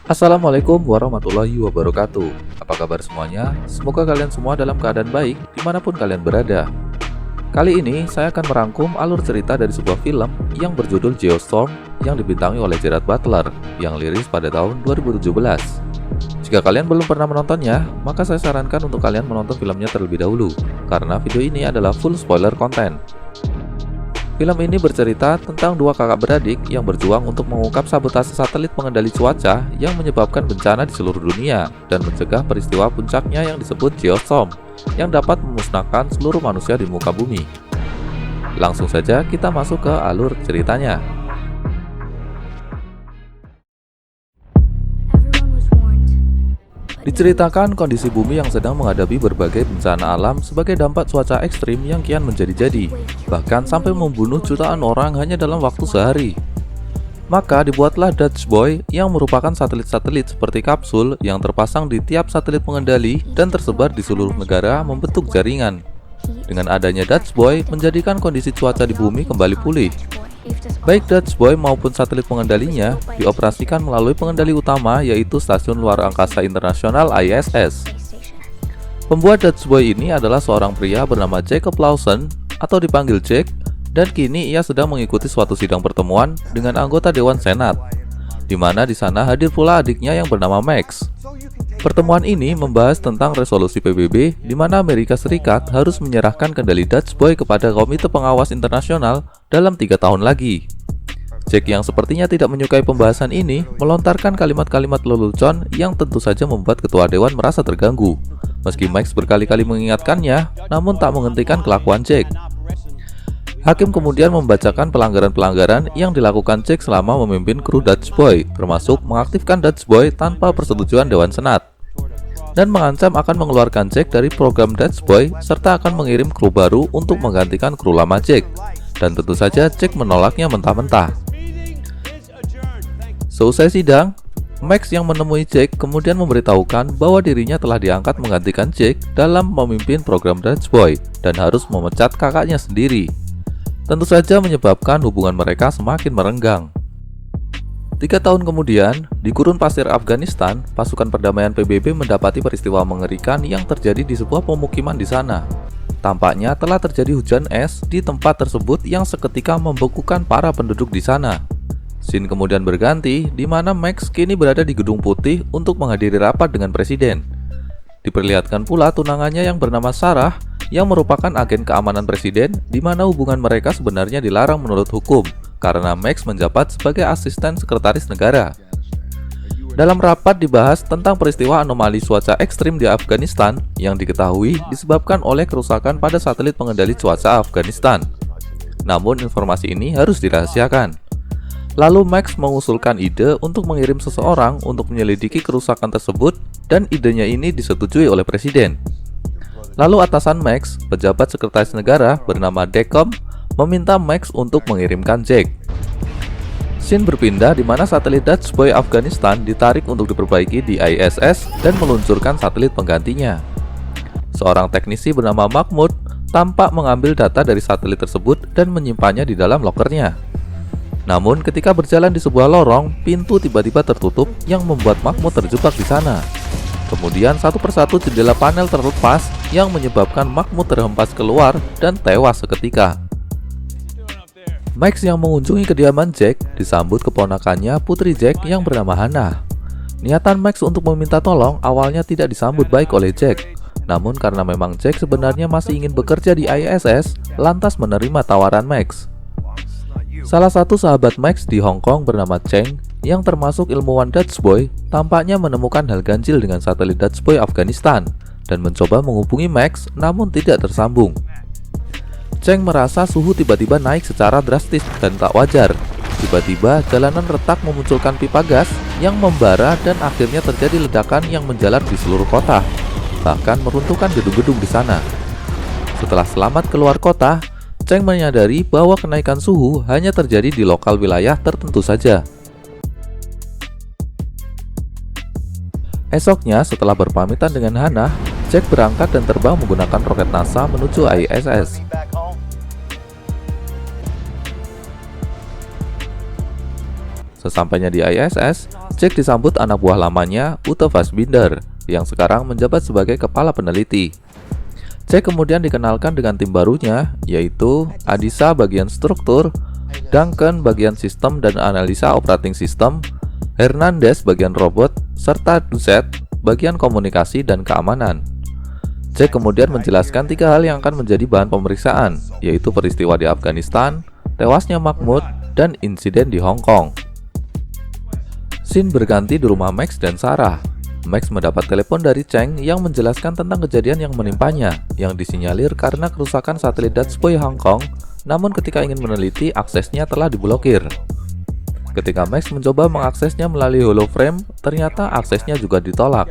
Assalamualaikum warahmatullahi wabarakatuh. Apa kabar semuanya? Semoga kalian semua dalam keadaan baik dimanapun kalian berada. Kali ini saya akan merangkum alur cerita dari sebuah film yang berjudul Geostorm yang dibintangi oleh Gerard Butler yang rilis pada tahun 2017. Jika kalian belum pernah menontonnya, maka saya sarankan untuk kalian menonton filmnya terlebih dahulu karena video ini adalah full spoiler content. Film ini bercerita tentang dua kakak beradik yang berjuang untuk mengungkap sabotase satelit pengendali cuaca yang menyebabkan bencana di seluruh dunia dan mencegah peristiwa puncaknya yang disebut Geostorm yang dapat memusnahkan seluruh manusia di muka bumi. Langsung saja kita masuk ke alur ceritanya. Diceritakan kondisi bumi yang sedang menghadapi berbagai bencana alam sebagai dampak cuaca ekstrim yang kian menjadi-jadi, bahkan sampai membunuh jutaan orang hanya dalam waktu sehari. Maka dibuatlah Dutch Boy yang merupakan satelit-satelit seperti kapsul yang terpasang di tiap satelit pengendali dan tersebar di seluruh negara membentuk jaringan. Dengan adanya Dutch Boy menjadikan kondisi cuaca di bumi kembali pulih. Baik Dutch Boy maupun satelit pengendalinya dioperasikan melalui pengendali utama yaitu Stasiun Luar Angkasa Internasional ISS. Pembuat Dutch Boy ini adalah seorang pria bernama Jacob Lawson atau dipanggil Jack, dan kini ia sedang mengikuti suatu sidang pertemuan dengan anggota Dewan Senat, di mana di sana hadir pula adiknya yang bernama Max. Pertemuan ini membahas tentang resolusi PBB di mana Amerika Serikat harus menyerahkan kendali Dutch Boy kepada Komite Pengawas Internasional dalam 3 tahun lagi. Jack yang sepertinya tidak menyukai pembahasan ini melontarkan kalimat-kalimat lelucon yang tentu saja membuat ketua dewan merasa terganggu. Meski Max berkali-kali mengingatkannya, namun tak menghentikan kelakuan Jack. Hakim kemudian membacakan pelanggaran-pelanggaran yang dilakukan Jack selama memimpin kru Dutch Boy, termasuk mengaktifkan Dutch Boy tanpa persetujuan Dewan Senat, dan mengancam akan mengeluarkan Jack dari program Dutch Boy serta akan mengirim kru baru untuk menggantikan kru lama Jack. Dan tentu saja Jack menolaknya mentah-mentah. Seusai sidang, Max yang menemui Jack kemudian memberitahukan bahwa dirinya telah diangkat menggantikan Jack dalam memimpin program Dutch Boy dan harus memecat kakaknya sendiri. Tentu saja menyebabkan hubungan mereka semakin merenggang. 3 tahun kemudian, di gurun pasir Afghanistan, pasukan perdamaian PBB mendapati peristiwa mengerikan yang terjadi di sebuah pemukiman di sana. Tampaknya telah terjadi hujan es di tempat tersebut yang seketika membekukan para penduduk di sana. Scene kemudian berganti, di mana Max kini berada di Gedung Putih untuk menghadiri rapat dengan presiden. Diperlihatkan pula tunangannya yang bernama Sarah, yang merupakan agen keamanan presiden, di mana hubungan mereka sebenarnya dilarang menurut hukum, karena Max menjabat sebagai asisten sekretaris negara. Dalam rapat dibahas tentang peristiwa anomali cuaca ekstrim di Afghanistan yang diketahui disebabkan oleh kerusakan pada satelit pengendali cuaca Afghanistan. Namun informasi ini harus dirahasiakan. Lalu Max mengusulkan ide untuk mengirim seseorang untuk menyelidiki kerusakan tersebut, dan idenya ini disetujui oleh presiden. Lalu atasan Max, pejabat sekretaris negara bernama Decom, meminta Max untuk mengirimkan Jack. Scene berpindah di mana satelit Dutch Boy Afghanistan ditarik untuk diperbaiki di ISS dan meluncurkan satelit penggantinya. Seorang teknisi bernama Mahmud tampak mengambil data dari satelit tersebut dan menyimpannya di dalam lokernya. Namun ketika berjalan di sebuah lorong, pintu tiba-tiba tertutup yang membuat Mahmud terjebak di sana. Kemudian satu persatu jendela panel terlepas yang menyebabkan Mahmud terhempas keluar dan tewas seketika. Max yang mengunjungi kediaman Jack disambut keponakannya putri Jack yang bernama Hannah. Niatan Max untuk meminta tolong awalnya tidak disambut baik oleh Jack. Namun karena memang Jack sebenarnya masih ingin bekerja di ISS, lantas menerima tawaran Max. Salah satu sahabat Max di Hong Kong bernama Cheng, yang termasuk ilmuwan Dutch Boy, tampaknya menemukan hal ganjil dengan satelit Dutch Boy Afghanistan dan mencoba menghubungi Max namun tidak tersambung. Cheng merasa suhu tiba-tiba naik secara drastis dan tak wajar. Tiba-tiba jalanan retak memunculkan pipa gas yang membara dan akhirnya terjadi ledakan yang menjalar di seluruh kota, bahkan meruntuhkan gedung-gedung di sana. Setelah selamat keluar kota, Cheng menyadari bahwa kenaikan suhu hanya terjadi di lokal wilayah tertentu saja. Esoknya, setelah berpamitan dengan Hannah, Jack berangkat dan terbang menggunakan roket NASA menuju ISS. Sesampainya di ISS, Jack disambut anak buah lamanya, Ute Fassbinder, yang sekarang menjabat sebagai kepala peneliti. Jack kemudian dikenalkan dengan tim barunya, yaitu Adisa bagian struktur, Duncan bagian sistem dan analisa operating system, Hernandez bagian robot, serta Doucette bagian komunikasi dan keamanan. Jack kemudian menjelaskan 3 hal yang akan menjadi bahan pemeriksaan, yaitu peristiwa di Afghanistan, tewasnya Mahmud, dan insiden di Hong Kong. Scene berganti di rumah Max dan Sarah. Max mendapat telepon dari Cheng yang menjelaskan tentang kejadian yang menimpanya, yang disinyalir karena kerusakan satelit Dutch Boy Hong Kong, namun ketika ingin meneliti, aksesnya telah diblokir. Ketika Max mencoba mengaksesnya melalui holoframe, ternyata aksesnya juga ditolak.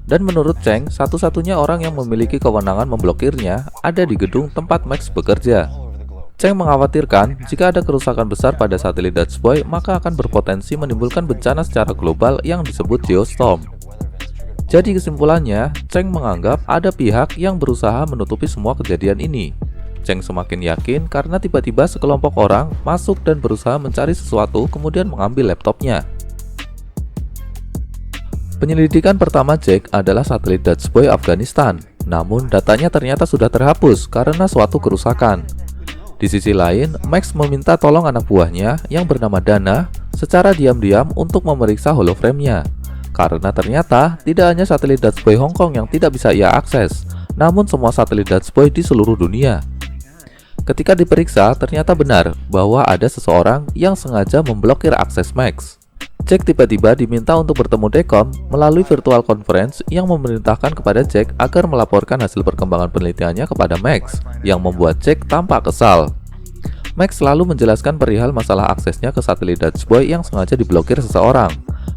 Dan menurut Cheng, satu-satunya orang yang memiliki kewenangan memblokirnya ada di gedung tempat Max bekerja. Cheng mengkhawatirkan jika ada kerusakan besar pada satelit Dutch Boy, maka akan berpotensi menimbulkan bencana secara global yang disebut geostorm. Jadi kesimpulannya, Cheng menganggap ada pihak yang berusaha menutupi semua kejadian ini. Cheng semakin yakin karena tiba-tiba sekelompok orang masuk dan berusaha mencari sesuatu kemudian mengambil laptopnya. Penyelidikan pertama Jack adalah satelit Dutch Boy Afghanistan, namun datanya ternyata sudah terhapus karena suatu kerusakan. Di sisi lain, Max meminta tolong anak buahnya yang bernama Dana secara diam-diam untuk memeriksa holoframe-nya. Karena ternyata tidak hanya satelit Dutch Boy Hong Kong yang tidak bisa ia akses, namun semua satelit Dutch Boy di seluruh dunia. Ketika diperiksa, ternyata benar bahwa ada seseorang yang sengaja memblokir akses Max. Jack tiba-tiba diminta untuk bertemu Dekom melalui virtual conference yang memerintahkan kepada Jack agar melaporkan hasil perkembangan penelitiannya kepada Max, yang membuat Jack tampak kesal. Max selalu menjelaskan perihal masalah aksesnya ke satelit Dutch Boy yang sengaja diblokir seseorang.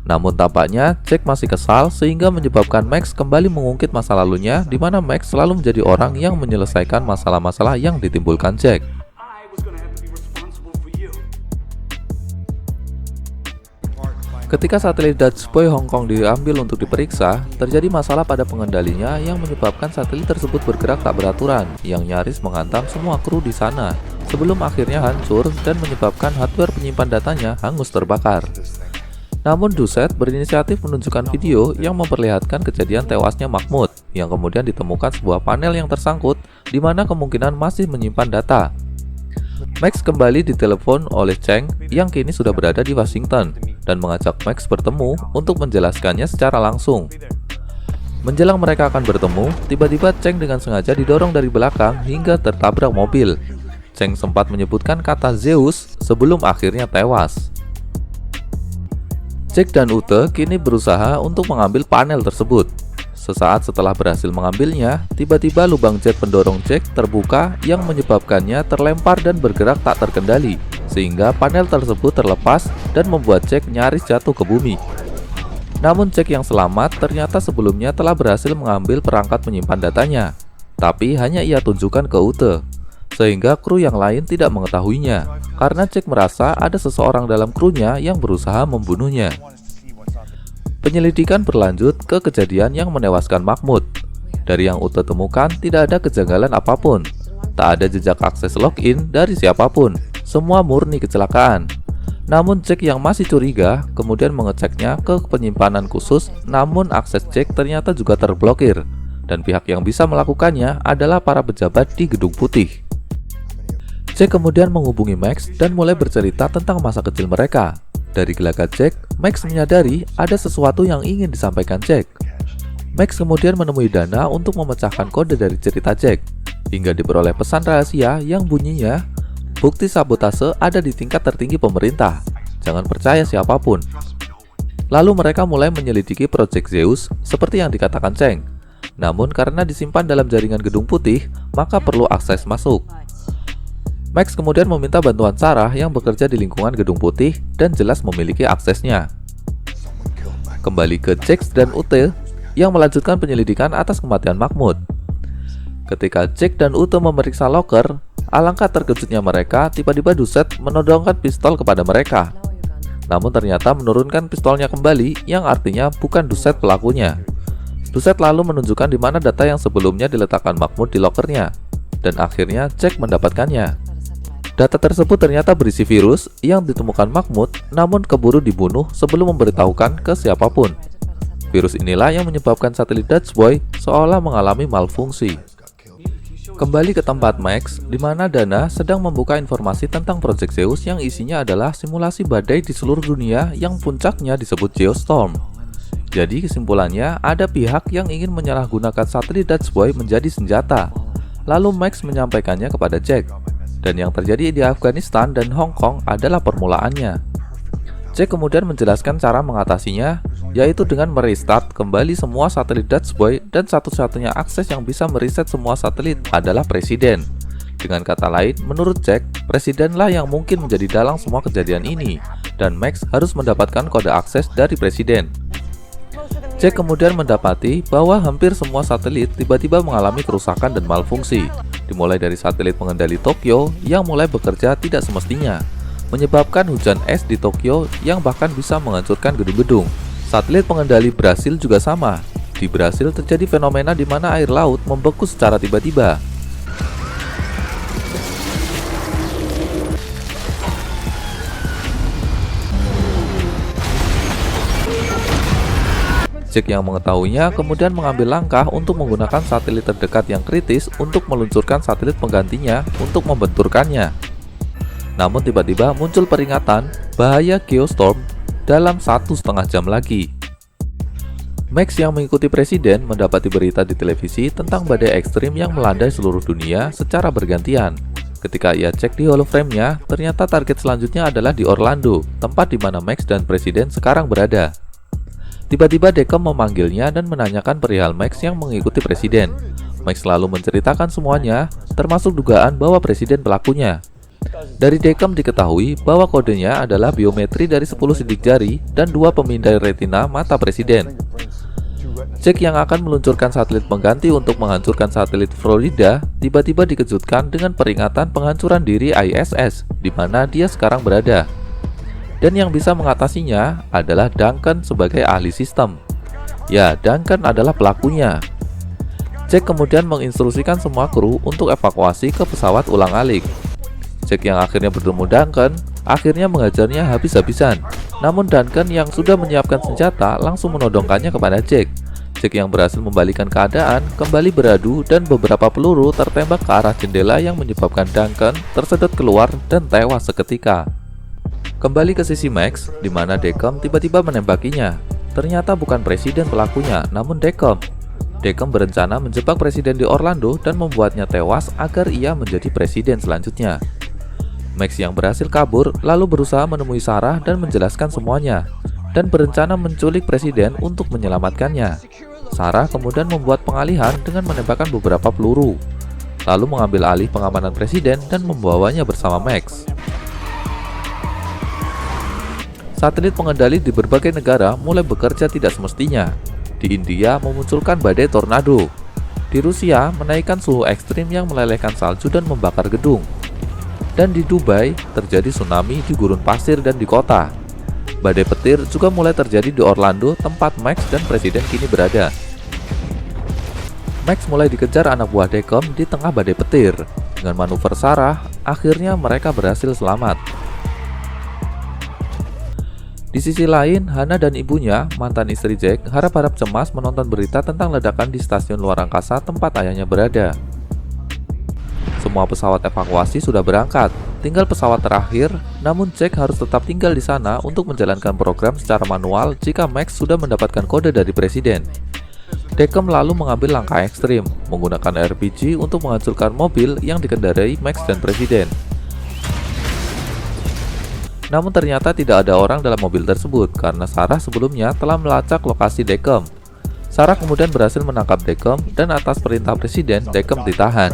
Namun tampaknya Jack masih kesal sehingga menyebabkan Max kembali mengungkit masa lalunya, di mana Max selalu menjadi orang yang menyelesaikan masalah-masalah yang ditimbulkan Jack. Ketika satelit Dutch Boy Hong Kong diambil untuk diperiksa, terjadi masalah pada pengendalinya yang menyebabkan satelit tersebut bergerak tak beraturan, yang nyaris menghantam semua kru di sana, sebelum akhirnya hancur dan menyebabkan hardware penyimpan datanya hangus terbakar. Namun Doucette berinisiatif menunjukkan video yang memperlihatkan kejadian tewasnya Mahmud, yang kemudian ditemukan sebuah panel yang tersangkut, di mana kemungkinan masih menyimpan data. Max kembali ditelepon oleh Cheng yang kini sudah berada di Washington, dan mengajak Max bertemu untuk menjelaskannya secara langsung. Menjelang mereka akan bertemu, tiba-tiba Cheng dengan sengaja didorong dari belakang hingga tertabrak mobil. Cheng sempat menyebutkan kata Zeus sebelum akhirnya tewas. Jack dan Ute kini berusaha untuk mengambil panel tersebut. Sesaat setelah berhasil mengambilnya, tiba-tiba lubang jet pendorong Jack terbuka yang menyebabkannya terlempar dan bergerak tak terkendali, sehingga panel tersebut terlepas dan membuat Jack nyaris jatuh ke bumi. Namun Jack yang selamat ternyata sebelumnya telah berhasil mengambil perangkat menyimpan datanya, tapi hanya ia tunjukkan ke Ute, sehingga kru yang lain tidak mengetahuinya, karena Jack merasa ada seseorang dalam krunya yang berusaha membunuhnya. Penyelidikan berlanjut ke kejadian yang menewaskan Mahmud. Dari yang Ute temukan, tidak ada kejanggalan apapun. Tak ada jejak akses login dari siapapun. Semua murni kecelakaan. Namun Jack yang masih curiga, kemudian mengeceknya ke penyimpanan khusus, namun akses Jack ternyata juga terblokir. Dan pihak yang bisa melakukannya adalah para pejabat di Gedung Putih. Jack kemudian menghubungi Max dan mulai bercerita tentang masa kecil mereka. Dari gelagat Jack, Max menyadari ada sesuatu yang ingin disampaikan Jack. Max kemudian menemui Dana untuk memecahkan kode dari cerita Jack, hingga diperoleh pesan rahasia yang bunyinya, bukti sabotase ada di tingkat tertinggi pemerintah, jangan percaya siapapun. Lalu mereka mulai menyelidiki Project Zeus seperti yang dikatakan Cheng. Namun karena disimpan dalam jaringan Gedung Putih, maka perlu akses masuk. Max kemudian meminta bantuan Sarah yang bekerja di lingkungan Gedung Putih dan jelas memiliki aksesnya. Kembali ke Jack dan Ute yang melanjutkan penyelidikan atas kematian Mahmud. Ketika Jack dan Ute memeriksa loker, alangkah terkejutnya mereka tiba-tiba Doucette menodongkan pistol kepada mereka. Namun ternyata menurunkan pistolnya kembali, yang artinya bukan Doucette pelakunya. Doucette lalu menunjukkan di mana data yang sebelumnya diletakkan Mahmud di lokernya, dan akhirnya Jack mendapatkannya. Data tersebut ternyata berisi virus yang ditemukan Mahmud namun keburu dibunuh sebelum memberitahukan ke siapapun. Virus inilah yang menyebabkan satelit Dutch Boy seolah mengalami malfungsi. Kembali ke tempat Max, di mana Dana sedang membuka informasi tentang Project Zeus yang isinya adalah simulasi badai di seluruh dunia yang puncaknya disebut Geostorm. Jadi kesimpulannya, ada pihak yang ingin menyalahgunakan satelit Dutch Boy menjadi senjata. Lalu Max menyampaikannya kepada Jack. Dan yang terjadi di Afghanistan dan Hong Kong adalah permulaannya. Jack kemudian menjelaskan cara mengatasinya, yaitu dengan merestart kembali semua satelit Dutch Boy dan satu-satunya akses yang bisa mereset semua satelit adalah Presiden. Dengan kata lain, menurut Jack, Presidenlah yang mungkin menjadi dalang semua kejadian ini, dan Max harus mendapatkan kode akses dari Presiden. Jack kemudian mendapati bahwa hampir semua satelit tiba-tiba mengalami kerusakan dan malfungsi, dimulai dari satelit pengendali Tokyo yang mulai bekerja tidak semestinya, menyebabkan hujan es di Tokyo yang bahkan bisa menghancurkan gedung-gedung. Satelit pengendali Brasil juga sama. Di Brasil terjadi fenomena di mana air laut membeku secara tiba-tiba. Jack yang mengetahuinya kemudian mengambil langkah untuk menggunakan satelit terdekat yang kritis untuk meluncurkan satelit penggantinya untuk membenturkannya. Namun tiba-tiba muncul peringatan bahaya Geostorm dalam 1,5 jam lagi. Max yang mengikuti Presiden mendapati berita di televisi tentang badai ekstrim yang melandai seluruh dunia secara bergantian. Ketika ia cek di holoframe-nya, ternyata target selanjutnya adalah di Orlando, tempat di mana Max dan Presiden sekarang berada. Tiba-tiba Deacon memanggilnya dan menanyakan perihal Max yang mengikuti Presiden. Max lalu menceritakan semuanya, termasuk dugaan bahwa Presiden pelakunya. Dari Deacon diketahui bahwa kodenya adalah biometri dari 10 sidik jari dan 2 pemindai retina mata Presiden. Jack yang akan meluncurkan satelit pengganti untuk menghancurkan satelit Florida tiba-tiba dikejutkan dengan peringatan penghancuran diri ISS, di mana dia sekarang berada. Dan yang bisa mengatasinya adalah Duncan sebagai ahli sistem. Ya, Duncan adalah pelakunya. Jack kemudian menginstruksikan semua kru untuk evakuasi ke pesawat ulang-alik. Jack yang akhirnya bertemu Duncan, akhirnya mengajarnya habis-habisan. Namun Duncan yang sudah menyiapkan senjata langsung menodongkannya kepada Jack. Jack yang berhasil membalikan keadaan, kembali beradu dan beberapa peluru tertembak ke arah jendela yang menyebabkan Duncan tersedot keluar dan tewas seketika. Kembali ke sisi Max, di mana Deacon tiba-tiba menembakinya. Ternyata bukan Presiden pelakunya, namun Deacon. Deacon berencana menjebak Presiden di Orlando dan membuatnya tewas agar ia menjadi Presiden selanjutnya. Max yang berhasil kabur lalu berusaha menemui Sarah dan menjelaskan semuanya, dan berencana menculik Presiden untuk menyelamatkannya. Sarah kemudian membuat pengalihan dengan menembakkan beberapa peluru, lalu mengambil alih pengamanan Presiden dan membawanya bersama Max. Satelit pengendali di berbagai negara mulai bekerja tidak semestinya. Di India memunculkan badai tornado. Di Rusia menaikkan suhu ekstrim yang melelehkan salju dan membakar gedung. Dan di Dubai terjadi tsunami di gurun pasir dan di kota. Badai petir juga mulai terjadi di Orlando, tempat Max dan Presiden kini berada. Max mulai dikejar anak buah Deacon di tengah badai petir. Dengan manuver Sarah, akhirnya mereka berhasil selamat. Di sisi lain, Hana dan ibunya, mantan istri Jack, harap-harap cemas menonton berita tentang ledakan di stasiun luar angkasa tempat ayahnya berada. Semua pesawat evakuasi sudah berangkat, tinggal pesawat terakhir, namun Jack harus tetap tinggal di sana untuk menjalankan program secara manual jika Max sudah mendapatkan kode dari Presiden. Deacon lalu mengambil langkah ekstrim, menggunakan RPG untuk menghancurkan mobil yang dikendarai Max dan Presiden. Namun ternyata tidak ada orang dalam mobil tersebut karena Sarah sebelumnya telah melacak lokasi Deacon. Sarah kemudian berhasil menangkap Deacon dan atas perintah Presiden, Deacon ditahan.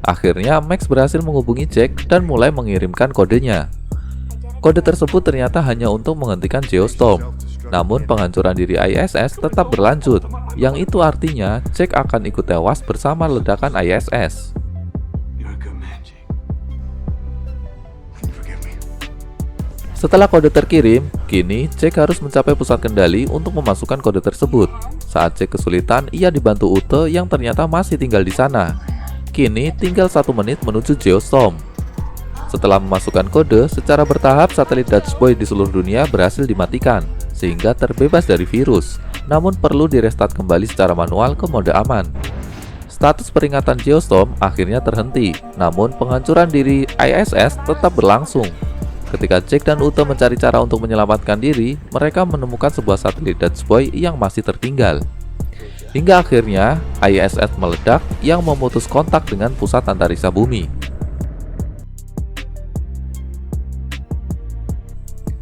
Akhirnya Max berhasil menghubungi Jack dan mulai mengirimkan kodenya. Kode tersebut ternyata hanya untuk menghentikan Geostorm. Namun penghancuran diri ISS tetap berlanjut, yang itu artinya Jack akan ikut tewas bersama ledakan ISS. Setelah kode terkirim, kini Jack harus mencapai pusat kendali untuk memasukkan kode tersebut. Saat Jack kesulitan, ia dibantu Ute yang ternyata masih tinggal di sana. Kini tinggal 1 menit menuju Geostorm. Setelah memasukkan kode, secara bertahap satelit Dutch Boy di seluruh dunia berhasil dimatikan, sehingga terbebas dari virus. Namun perlu direstart kembali secara manual ke mode aman. Status peringatan Geostorm akhirnya terhenti, namun penghancuran diri ISS tetap berlangsung. Ketika Jack dan Ute mencari cara untuk menyelamatkan diri, mereka menemukan sebuah satelit Dutch Boy yang masih tertinggal. Hingga akhirnya, ISS meledak yang memutus kontak dengan pusat antariksa bumi.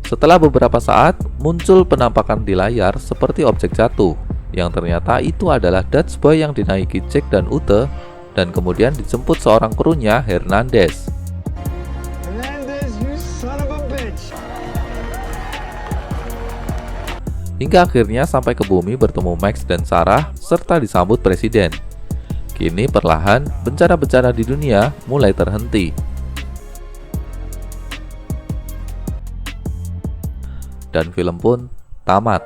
Setelah beberapa saat, muncul penampakan di layar seperti objek jatuh, yang ternyata itu adalah Dutch Boy yang dinaiki Jack dan Ute, dan kemudian dijemput seorang krunya, Hernandez. Hingga akhirnya sampai ke bumi bertemu Max dan Sarah serta disambut presiden. Kini perlahan bencana-bencana di dunia mulai terhenti. Dan film pun tamat.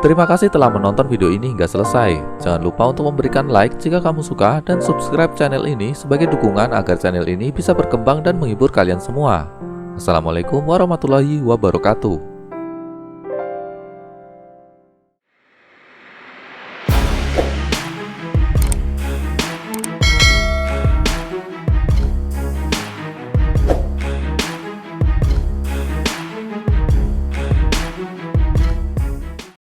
Terima kasih telah menonton video ini hingga selesai. Jangan lupa untuk memberikan like jika kamu suka dan subscribe channel ini sebagai dukungan agar channel ini bisa berkembang dan menghibur kalian semua. Assalamualaikum warahmatullahi wabarakatuh.